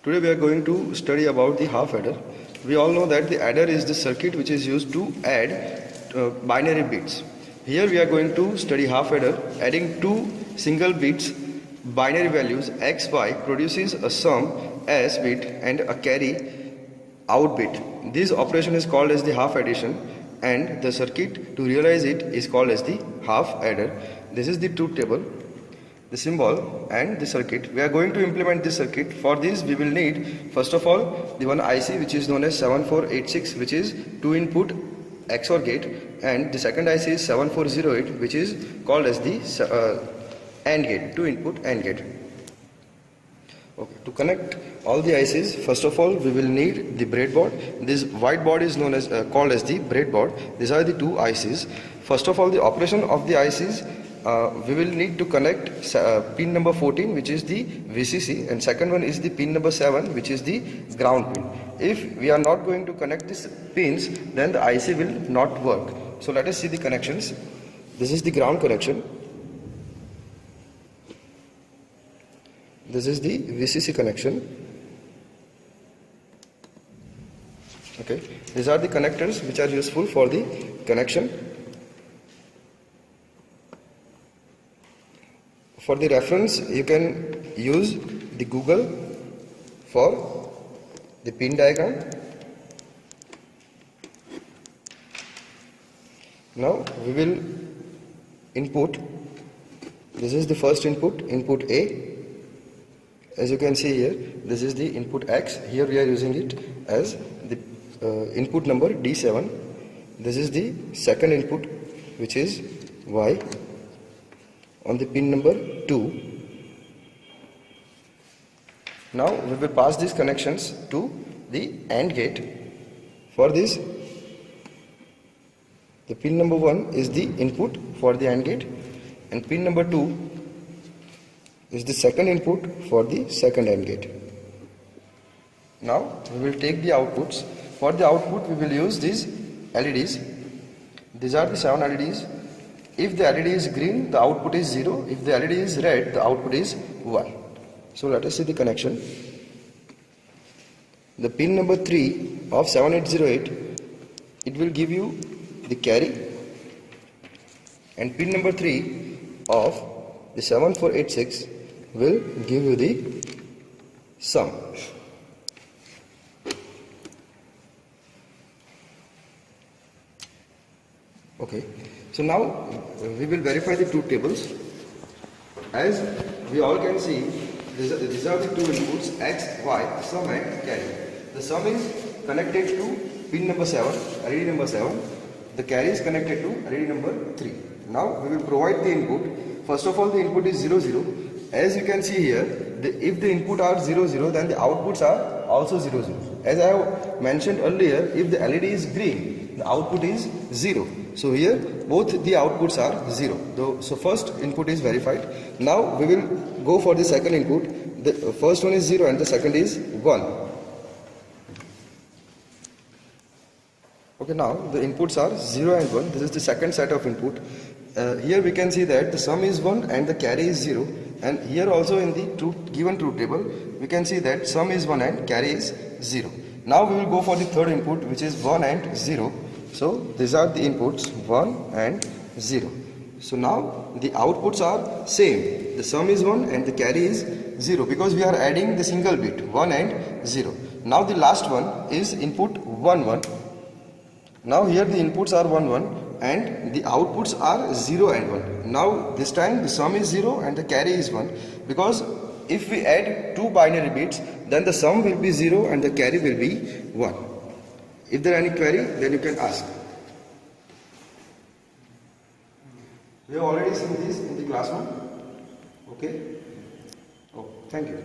Today we are going to study about the half adder. We all know that the adder is the circuit which is used to add binary bits. Here we are going to study half adder. Adding two single bits binary values x, y produces a sum s bit and a carry out bit. This operation is called as the half addition, and the circuit to realize it is called as the half adder. This is the truth table, the symbol and the circuit. We are going to implement this circuit. For this we will need first of all the one IC which is known as 7486, which is 2 input XOR gate, and the second IC is 7408, which is called as the AND gate, 2 input AND gate. Okay, to connect all the ICs, first of all we will need the breadboard. This white board is known as called as the breadboard. These are the two ICs. First of all, the operation of the ICs, we will need to connect pin number 14, which is the VCC, and second one is the pin number 7, which is the ground pin. If we are not going to connect these pins, then the IC will not work. So let us see the connections. This is the ground connection. This is the VCC connection. Okay, these are the connectors which are useful for the connection. For the reference, you can use the Google for the pin diagram. Now we will input. This is the first input, input A. As you can see here, this is the input X. Here we are using it as the input number D7. This is the second input, which is Y, on the pin number 2. Now we will pass these connections to the AND gate. For this, the pin number 1 is the input for the AND gate, and pin number 2 is the second input for the second AND gate. Now we will take the outputs. For the output we will use these LEDs. These are the 7 LEDs. If the LED is green, the output is 0. If the LED is red, the output is 1. So let us see the connection. The pin number 3 of 7808, it will give you the carry, and pin number 3 of the 7486 will give you the sum. Okay, so now we will verify the truth tables. As we all can see, these are the two inputs X, Y, sum and carry. The sum is connected to pin number 7, LED number 7. The carry is connected to LED number 3. Now we will provide the input. First of all, the input is 0, 0. As you can see here, if the input are 0, 0, then the outputs are also 0, 0. As I have mentioned earlier, if the LED is green, the output is 0. So here both the outputs are 0. So first input is verified. Now we will go for the second input. The first one is 0 and the second is 1. Okay, now the inputs are 0 and 1. This is the second set of input. Here we can see that the sum is 1 and the carry is 0, and here also in the given truth table we can see that sum is 1 and carry is 0. Now we will go for the third input, which is 1 and 0. So these are the inputs 1 and 0. So now the outputs are same. The sum is 1 and the carry is 0, because we are adding the single bit 1 and 0. Now the last one is input 1 1. Now here the inputs are 1 1 and the outputs are 0 and 1. Now this time the sum is 0 and the carry is 1, because if we add two binary bits, then the sum will be 0 and the carry will be 1. If there are any query, then you can ask. We have already seen this in the classroom. Okay. Oh, thank you.